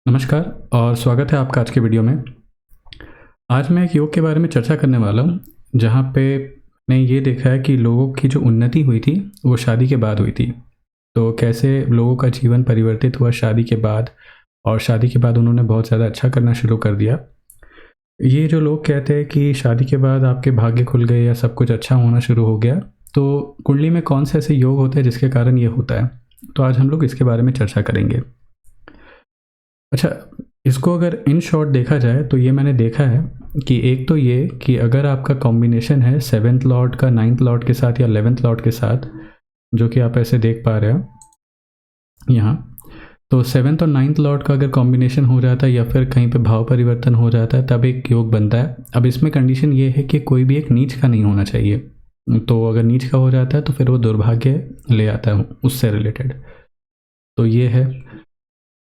नमस्कार और स्वागत है आपका आज के वीडियो में। आज मैं एक योग के बारे में चर्चा करने वाला हूँ, जहाँ पे मैंने ये देखा है कि लोगों की जो उन्नति हुई थी, वो शादी के बाद हुई थी। तो कैसे लोगों का जीवन परिवर्तित हुआ शादी के बाद, और शादी के बाद उन्होंने बहुत ज़्यादा अच्छा करना शुरू कर दिया। ये जो लोग कहते हैं कि शादी के बाद आपके भाग्य खुल गए या सब कुछ अच्छा होना शुरू हो गया, तो कुंडली में कौन से ऐसे योग होते हैं जिसके कारण ये होता है? तो आज हम लोग इसके बारे में चर्चा करेंगे। अच्छा, इसको अगर इन शॉर्ट देखा जाए तो ये मैंने देखा है कि एक तो ये कि अगर आपका कॉम्बिनेशन है 7th लॉर्ड का 9th लॉर्ड के साथ या 11th लॉर्ड के साथ, जो कि आप ऐसे देख पा रहे हो यहाँ, तो 7th और 9th लॉर्ड का अगर कॉम्बिनेशन हो जाता है या फिर कहीं पे भाव परिवर्तन हो जाता है, तब एक योग बनता है। अब इसमें कंडीशन ये है कि कोई भी एक नीच का नहीं होना चाहिए। तो अगर नीच का हो जाता है तो फिर वो दुर्भाग्य ले आता है उससे रिलेटेड। तो ये है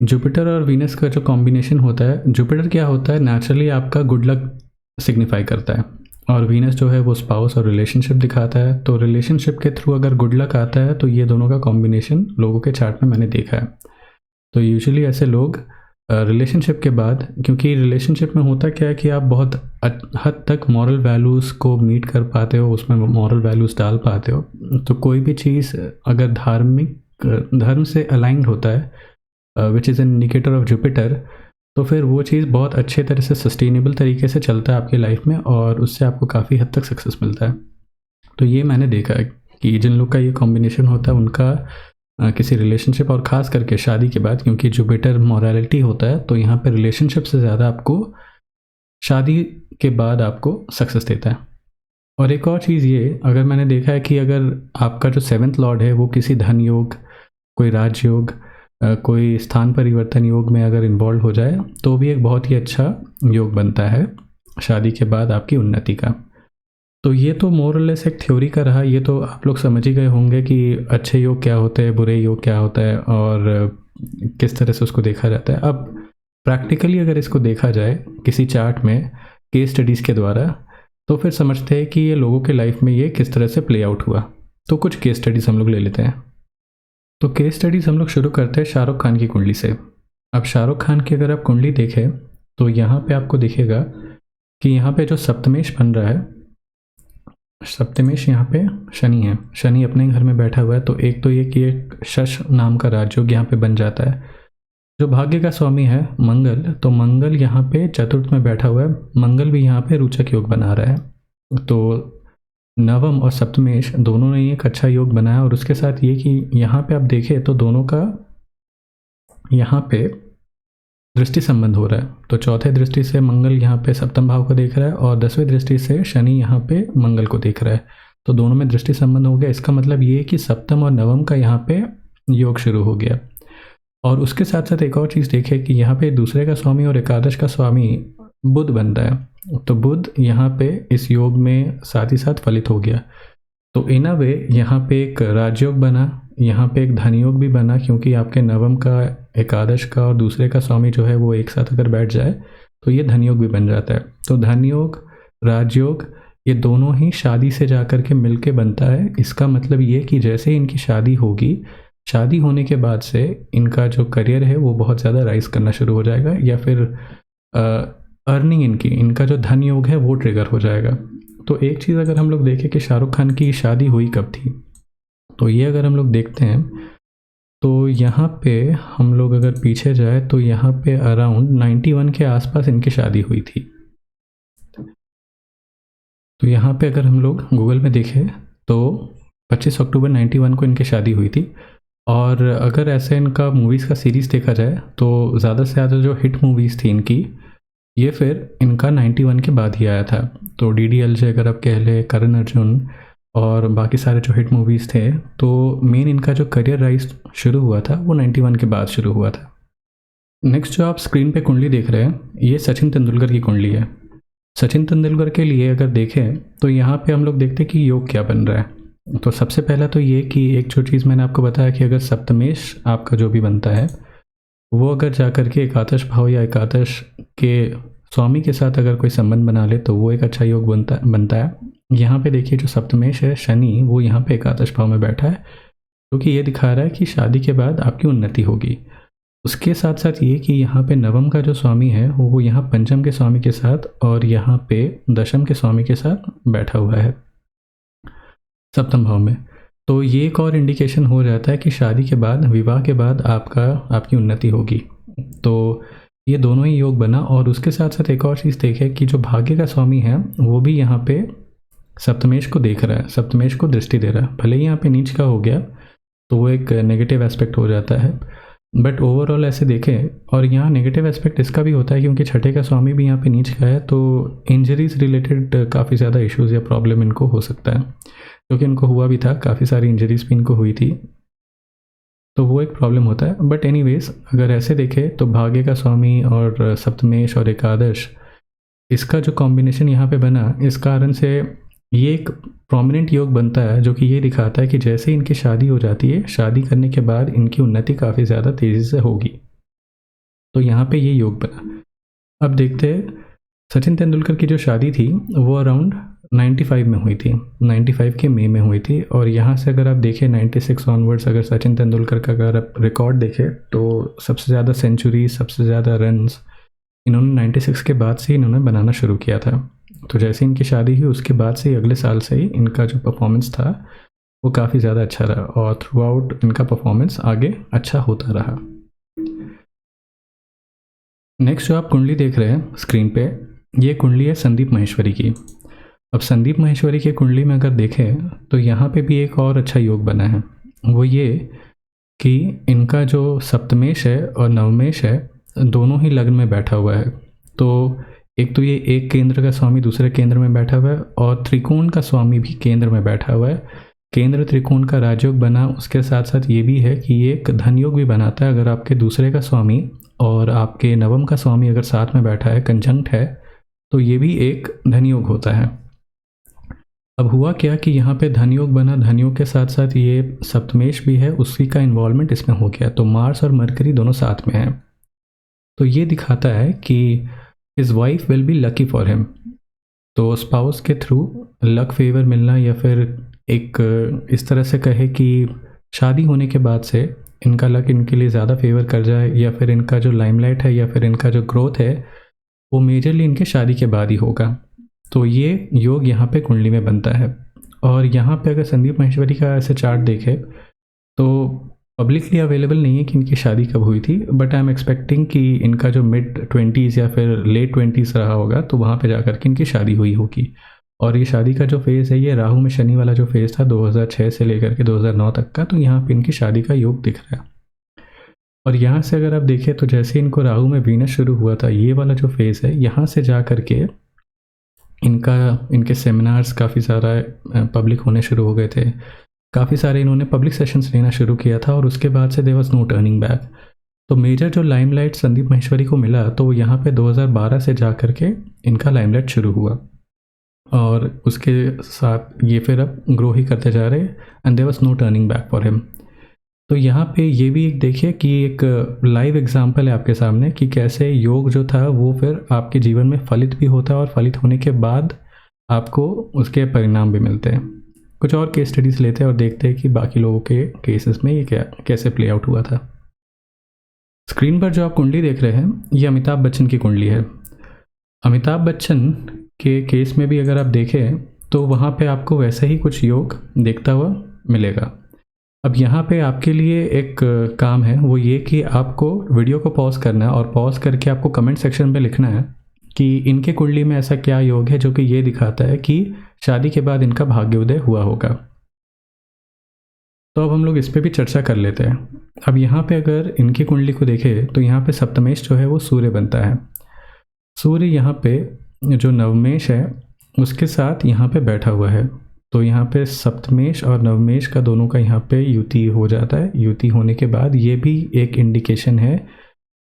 जुपिटर और वीनस का जो कॉम्बिनेशन होता है। जुपिटर क्या होता है, नेचुरली आपका गुड लक सिग्निफाई करता है, और वीनस जो है वो स्पाउस और रिलेशनशिप दिखाता है। तो रिलेशनशिप के थ्रू अगर गुड लक आता है तो ये दोनों का कॉम्बिनेशन लोगों के चार्ट में मैंने देखा है। तो यूजुअली ऐसे लोग रिलेशनशिप के बाद, क्योंकि रिलेशनशिप में होता क्या है कि आप बहुत हद तक मॉरल वैल्यूज़ को मीट कर पाते हो, उसमें मॉरल वैल्यूज़ डाल पाते हो। तो कोई भी चीज़ अगर धर्म से अलाइंड होता है, which is an indicator of Jupiter, तो फिर वो चीज़ बहुत अच्छे तरह से सस्टेनेबल तरीके से चलता है आपकी लाइफ में, और उससे आपको काफ़ी हद तक सक्सेस मिलता है। तो ये मैंने देखा है कि जिन लोग का ये कॉम्बिनेशन होता है उनका किसी रिलेशनशिप, और ख़ास करके शादी के बाद, क्योंकि जुपिटर मॉरलिटी होता है, तो यहाँ पे रिलेशनशिप से ज़्यादा आपको शादी के बाद आपको सक्सेस देता है। और एक और चीज़ ये, अगर मैंने देखा है कि अगर आपका जो 7th लॉर्ड है वो किसी धन योग, कोई राजयोग, कोई स्थान परिवर्तन योग में अगर इन्वॉल्व हो जाए, तो भी एक बहुत ही अच्छा योग बनता है शादी के बाद आपकी उन्नति का। तो ये तो मोरलेस एक थ्योरी का रहा। ये तो आप लोग समझ ही गए होंगे कि अच्छे योग क्या होते हैं, बुरे योग क्या होता है, और किस तरह से उसको देखा जाता है। अब प्रैक्टिकली अगर इसको देखा जाए किसी चार्ट में केस स्टडीज़ के द्वारा, तो फिर समझते हैं कि ये लोगों के लाइफ में ये किस तरह से प्ले आउट हुआ। तो कुछ केस स्टडीज़ हम लोग ले लेते हैं। तो केस स्टडीज़ हम लोग शुरू करते हैं शाहरुख खान की कुंडली से। अब शाहरुख खान की अगर आप कुंडली देखें तो यहाँ पे आपको दिखेगा कि यहाँ पे जो सप्तमेश बन रहा है, सप्तमेश यहाँ पे शनि है। शनि अपने घर में बैठा हुआ है। तो एक तो ये कि एक शश नाम का राजयोग यहाँ पे बन जाता है। जो भाग्य का स्वामी है मंगल, तो मंगल यहाँ पे चतुर्थ में बैठा हुआ है। मंगल भी यहाँ पे रोचक योग बना रहा है। तो नवम और सप्तमेश दोनों ने एक अच्छा योग बनाया। और उसके साथ ये कि यहाँ पे आप देखें तो दोनों का यहाँ पे दृष्टि संबंध हो रहा है। तो चौथे दृष्टि से मंगल यहाँ पे सप्तम भाव को देख रहा है, और 10वें दृष्टि से शनि यहाँ पे मंगल को देख रहा है। तो दोनों में दृष्टि संबंध हो गया। इसका मतलब ये कि सप्तम और नवम का यहाँ पे योग शुरू हो गया। और उसके साथ साथ एक और चीज़ देखें कि यहाँ पे दूसरे का स्वामी और एकादश का स्वामी बुध बन रहा है। तो बुध यहाँ पे इस योग में साथ ही साथ फलित हो गया। तो इन अ वे यहाँ पे एक राजयोग बना, यहाँ पे एक धन योग भी बना, क्योंकि आपके नवम का, एकादश का और दूसरे का स्वामी जो है वो एक साथ अगर बैठ जाए तो ये धन योग भी बन जाता है। तो धन योग, राजयोग, ये दोनों ही शादी से जाकर के मिल के बनता है। इसका मतलब ये कि जैसे ही इनकी शादी होगी, शादी होने के बाद से इनका जो करियर है वो बहुत ज़्यादा राइज करना शुरू हो जाएगा, या फिर अर्निंग इनका जो धन योग है वो ट्रिगर हो जाएगा। तो एक चीज़ अगर हम लोग देखें कि शाहरुख खान की शादी हुई कब थी, तो ये अगर हम लोग देखते हैं तो यहाँ पे हम लोग अगर पीछे जाए तो यहाँ पे अराउंड 91 के आसपास इनकी शादी हुई थी। तो यहाँ पे अगर हम लोग गूगल में देखें तो 25 अक्टूबर 91 को इनकी शादी हुई थी। और अगर ऐसे इनका मूवीज़ का सीरीज़ देखा जाए तो ज़्यादा से ज़्यादा जो हिट मूवीज़ थी इनकी, ये फिर इनका 91 के बाद ही आया था। तो DDLJ अगर आप कह ले, करण अर्जुन और बाकी सारे जो हिट मूवीज़ थे, तो मेन इनका जो करियर राइज शुरू हुआ था वो 91 के बाद शुरू हुआ था। नेक्स्ट जो आप स्क्रीन पे कुंडली देख रहे हैं, ये सचिन तेंदुलकर की कुंडली है। सचिन तेंदुलकर के लिए अगर देखें तो यहाँ पे हम लोग देखते हैं कि योग क्या बन रहा है। तो सबसे पहला तो ये कि एक जो चीज़ मैंने आपको बताया कि अगर सप्तमेश आपका जो भी बनता है वो अगर जाकर के एकादश भाव या एकादश के स्वामी के साथ अगर कोई संबंध बना ले तो वो एक अच्छा योग बनता है। यहाँ पे देखिए जो सप्तमेश है शनि, वो यहाँ पे एकादश भाव में बैठा है, क्योंकि ये दिखा रहा है कि शादी के बाद आपकी उन्नति होगी। उसके साथ साथ ये कि यहाँ पे नवम का जो स्वामी है वो यहाँ पंचम के स्वामी के साथ और यहाँ पे दशम के स्वामी के साथ बैठा हुआ है सप्तम भाव में। तो ये एक और इंडिकेशन हो जाता है कि शादी के बाद, विवाह के बाद आपकी उन्नति होगी। तो ये दोनों ही योग बना। और उसके साथ साथ एक और चीज़ देखें कि जो भाग्य का स्वामी है वो भी यहाँ पे सप्तमेश को देख रहा है, सप्तमेश को दृष्टि दे रहा है। भले ही यहाँ पे नीच का हो गया तो वो एक नेगेटिव एस्पेक्ट हो जाता है, बट ओवरऑल ऐसे देखें। और यहाँ नेगेटिव एस्पेक्ट इसका भी होता है क्योंकि छठे का स्वामी भी यहाँ पे नीच का है, तो इंजरीज रिलेटेड काफ़ी ज़्यादा इश्यूज़ या प्रॉब्लम इनको हो सकता है, क्योंकि इनको हुआ भी था, काफ़ी सारी इंजरीज भी इनको हुई थी, तो वो एक प्रॉब्लम होता है। बट एनीवेज अगर ऐसे देखें तो भाग्य का स्वामी और सप्तमेश और एकादश, इसका जो कॉम्बिनेशन यहाँ पे बना, इस कारण से ये एक प्रोमिनेंट योग बनता है जो कि ये दिखाता है कि जैसे ही इनकी शादी हो जाती है, शादी करने के बाद इनकी उन्नति काफ़ी ज़्यादा तेज़ी से होगी। तो यहाँ पे ये योग बना। अब देखते हैं, सचिन तेंदुलकर की जो शादी थी वो अराउंड 95 में हुई थी, 95 के मई में हुई थी। और यहाँ से अगर आप देखें 96 ऑनवर्ड्स, अगर सचिन तेंदुलकर का अगर आप रिकॉर्ड देखें तो सबसे ज़्यादा सेंचुरी, सबसे ज़्यादा रन्स इन्होंने 96 के बाद से इन्होंने बनाना शुरू किया था। तो जैसे इनकी शादी हुई उसके बाद से ही, अगले साल से ही इनका जो परफॉर्मेंस था वो काफ़ी ज़्यादा अच्छा रहा और थ्रू आउट इनका परफॉर्मेंस आगे अच्छा होता रहा। नेक्स्ट जो आप कुंडली देख रहे हैं स्क्रीन पे, ये कुंडली है संदीप माहेश्वरी की। अब संदीप माहेश्वरी के कुंडली में अगर देखें तो यहाँ पे भी एक और अच्छा योग बना है, वो ये कि इनका जो सप्तमेश है और नवमेश है दोनों ही लग्न में बैठा हुआ है। तो एक तो ये एक केंद्र का स्वामी दूसरे केंद्र में बैठा हुआ है और त्रिकोण का स्वामी भी केंद्र में बैठा हुआ है। केंद्र त्रिकोण का राजयोग बना, उसके साथ साथ ये भी है कि ये एक धन योग भी बनाता है। अगर आपके दूसरे का स्वामी और आपके नवम का स्वामी अगर साथ में बैठा है, कंजंक्ट है, तो ये भी एक धन योग होता है। अब हुआ क्या कि यहाँ पे धन योग बना, धन योग के साथ साथ ये सप्तमेश भी है, उसी का इन्वॉल्वमेंट इसमें हो गया। तो मार्स और मरकरी दोनों साथ में हैं। तो ये दिखाता है कि his wife will be lucky for him. तो स्पाउस के थ्रू लक फेवर मिलना, या फिर एक इस तरह से कहे कि शादी होने के बाद से इनका लक इनके लिए ज़्यादा फेवर कर जाए, या फिर इनका जो लाइमलाइट है या फिर इनका जो ग्रोथ है वो मेजरली इनके शादी के बाद ही होगा। तो ये योग यहाँ पे कुंडली में बनता है। और यहाँ पे अगर संदीप माहेश्वरी का ऐसे चार्ट देखें तो पब्लिकली अवेलेबल नहीं है कि इनकी शादी कब हुई थी, बट आई एम एक्सपेक्टिंग कि इनका जो मिड 20s या फिर लेट 20s रहा होगा तो वहाँ पे जाकर के इनकी शादी हुई होगी। और ये शादी का जो फेज़ है ये राहु में शनि वाला जो फेज़ था 2006 से लेकर के 2009 तक का, तो यहाँ पे इनकी शादी का योग दिख रहा है। और यहाँ से अगर आप देखें तो जैसे इनको राहु में वीनस शुरू हुआ था, ये वाला जो फेज़ है, यहाँ से जा कर के इनके सेमिनार्स काफ़ी सारा पब्लिक होने शुरू हो गए थे, काफ़ी सारे इन्होंने पब्लिक सेशंस लेना शुरू किया था, और उसके बाद से there was no turning back. तो मेजर जो लाइमलाइट संदीप माहेश्वरी को मिला तो यहाँ पे 2012 से जा कर के इनका लाइमलाइट शुरू हुआ, और उसके साथ ये फिर अब ग्रो ही करते जा रहे, and there was no turning back for him. तो यहाँ पे ये भी एक देखिए कि एक लाइव एग्जांपल है आपके सामने कि कैसे योग जो था वो फिर आपके जीवन में फलित भी होता है, और फलित होने के बाद आपको उसके परिणाम भी मिलते हैं। कुछ और केस स्टडीज़ लेते हैं और देखते हैं कि बाकी लोगों के केसेस में ये कैसे प्ले आउट हुआ था। स्क्रीन पर जो आप कुंडली देख रहे हैं ये अमिताभ बच्चन की कुंडली है। अमिताभ बच्चन के केस में भी अगर आप देखें तो वहाँ पे आपको वैसे ही कुछ योग देखता हुआ मिलेगा। अब यहाँ पे आपके लिए एक काम है, वो ये कि आपको वीडियो को पॉज करना है, और पॉज करके आपको कमेंट सेक्शन में लिखना है कि इनके कुंडली में ऐसा क्या योग है जो कि ये दिखाता है कि शादी के बाद इनका भाग्योदय हुआ होगा। तो अब हम लोग इस पर भी चर्चा कर लेते हैं। अब यहाँ पे अगर इनकी कुंडली को देखें तो यहाँ पे सप्तमेश जो है वो सूर्य बनता है। सूर्य यहाँ पे जो नवमेश है उसके साथ यहाँ पे बैठा हुआ है, तो यहाँ पे सप्तमेश और नवमेश का दोनों का यहाँ पे युति हो जाता है। युति होने के बाद ये भी एक इंडिकेशन है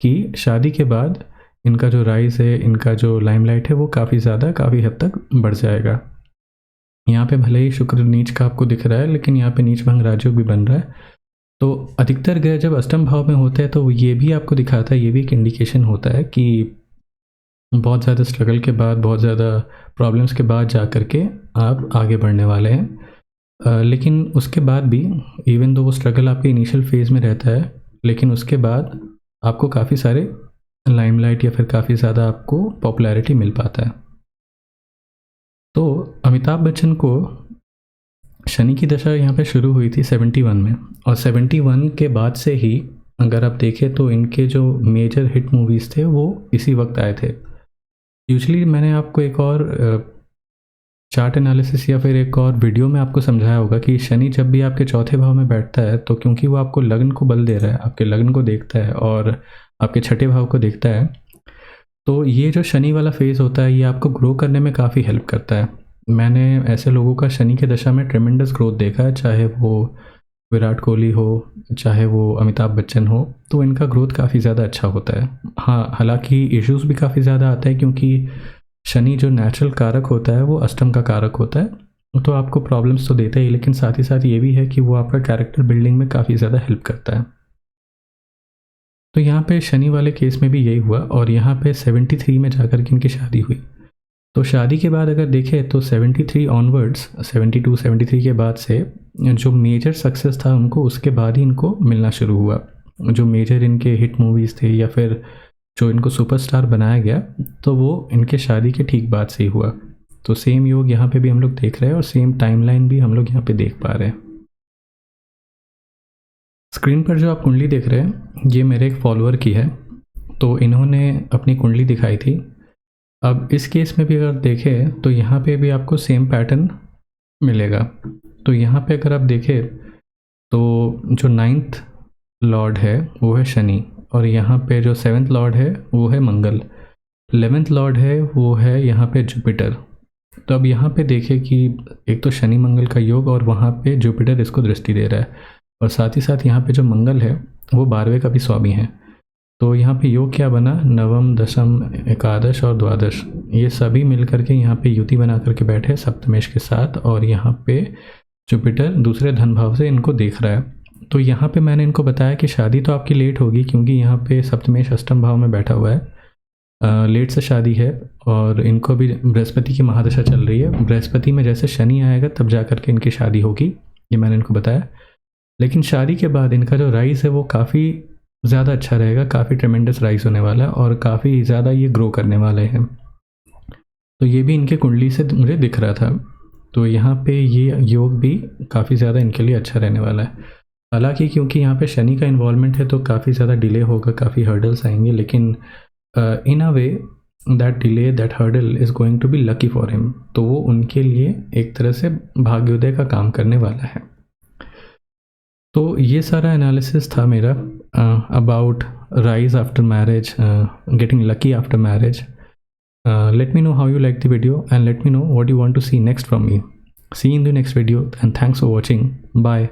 कि शादी के बाद इनका जो राइज है, इनका जो लाइमलाइट है वो काफ़ी हद तक बढ़ जाएगा। यहाँ पे भले ही शुक्र नीच का आपको दिख रहा है, लेकिन यहाँ पे नीच भंग राजयोग भी बन रहा है। तो अधिकतर ग्रह जब अष्टम भाव में होते हैं तो ये भी आपको दिखाता है, ये भी एक इंडिकेशन होता है कि बहुत ज़्यादा स्ट्रगल के बाद, बहुत ज़्यादा प्रॉब्लम्स के बाद जा कर के आप आगे बढ़ने वाले हैं। लेकिन उसके बाद भी, इवन दो वो स्ट्रगल आपके इनिशियल फेज़ में रहता है, लेकिन उसके बाद आपको काफ़ी सारे लाइमलाइट या फिर काफ़ी ज़्यादा आपको पॉपुलैरिटी मिल पाता है। तो अमिताभ बच्चन को शनि की दशा यहाँ पे शुरू हुई थी 71 में, और 71 के बाद से ही अगर आप देखें तो इनके जो मेजर हिट मूवीज़ थे वो इसी वक्त आए थे। यूजुअली मैंने आपको एक और चार्ट एनालिसिस या फिर एक और वीडियो में आपको समझाया होगा कि शनि जब भी आपके चौथे भाव में बैठता है तो क्योंकि वो आपको लग्न को बल दे रहा है, आपके लग्न को देखता है और आपके छठे भाव को देखता है, तो ये जो शनि वाला फेज़ होता है ये आपको ग्रो करने में काफ़ी हेल्प करता है। मैंने ऐसे लोगों का शनि के दशा में ट्रेमेंडस ग्रोथ देखा है, चाहे वो विराट कोहली हो, चाहे वो अमिताभ बच्चन हो, तो इनका ग्रोथ काफ़ी ज़्यादा अच्छा होता है। हाँ, हालांकि इश्यूज़ भी काफ़ी ज़्यादा आते हैं क्योंकि शनि जो नेचुरल कारक होता है वो अष्टम का कारक होता है, तो आपको प्रॉब्लम्स तो देता ही, लेकिन साथ ही साथ ये भी है कि वो आपका कैरेक्टर बिल्डिंग में काफ़ी ज़्यादा हेल्प करता है। तो यहाँ पे शनि वाले केस में भी यही हुआ, और यहाँ पे 73 में जाकर के इनकी शादी हुई। तो शादी के बाद अगर देखें तो 73 ऑनवर्ड्स, 72-73 के बाद से जो मेजर सक्सेस था उनको उसके बाद ही इनको मिलना शुरू हुआ। जो मेजर इनके हिट मूवीज़ थे या फिर जो इनको सुपरस्टार बनाया गया, तो वो इनके शादी के ठीक बाद से ही हुआ। तो सेम योग यहाँ पे भी हम लोग देख रहे हैं और सेम टाइमलाइन भी हम लोग यहाँ पे देख पा रहे हैं। स्क्रीन पर जो आप कुंडली देख रहे हैं ये मेरे एक फॉलोअर की है, तो इन्होंने अपनी कुंडली दिखाई थी। अब इस केस में भी अगर देखें तो यहाँ पे भी आपको सेम पैटर्न मिलेगा। तो यहाँ पे अगर आप देखें तो जो 9th लॉर्ड है वो है शनि, और यहाँ पे जो 7th लॉर्ड है वो है मंगल, 11th लॉर्ड है वो है यहाँ पे जुपिटर। तो अब यहाँ पे देखें कि एक तो शनि मंगल का योग और वहाँ पे जुपिटर इसको दृष्टि दे रहा है, और साथ ही साथ यहाँ पे जो मंगल है वो 12वें का भी स्वामी है। तो यहाँ पे योग क्या बना, नवम, दशम, एकादश और द्वादश, ये सभी मिल करके यहाँ पे युति बना करके बैठे सप्तमेश के साथ, और यहाँ पे जुपिटर दूसरे धन भाव से इनको देख रहा है। तो यहाँ पे मैंने इनको बताया कि शादी तो आपकी लेट होगी क्योंकि यहाँ पे सप्तमेश अष्टम भाव में बैठा हुआ है, लेट से शादी है, और इनको भी बृहस्पति की महादशा चल रही है। बृहस्पति में जैसे शनि आएगा तब जा करके इनकी शादी होगी, ये मैंने इनको बताया। लेकिन शादी के बाद इनका जो राइज है वो काफ़ी ज़्यादा अच्छा रहेगा, काफ़ी ट्रेमेंडस राइज होने वाला है और काफ़ी ज़्यादा ये ग्रो करने वाले हैं। तो ये भी इनके कुंडली से मुझे दिख रहा था। तो यहाँ पे ये योग भी काफ़ी ज़्यादा इनके लिए अच्छा रहने वाला है। हालांकि क्योंकि यहाँ पे शनि का इन्वॉल्वमेंट है तो काफ़ी ज़्यादा डिले होगा, काफ़ी हर्डल्स आएंगे, लेकिन in a way that delay, that hurdle is going to be lucky for him. तो वो उनके लिए एक तरह से भाग्योदय का काम करने वाला है। तो ये सारा एनालिसिस था मेरा about rise after marriage, getting lucky after marriage. Let me know how you like the video and let me know what you want to see next from me. See you in the next video and thanks for watching. Bye.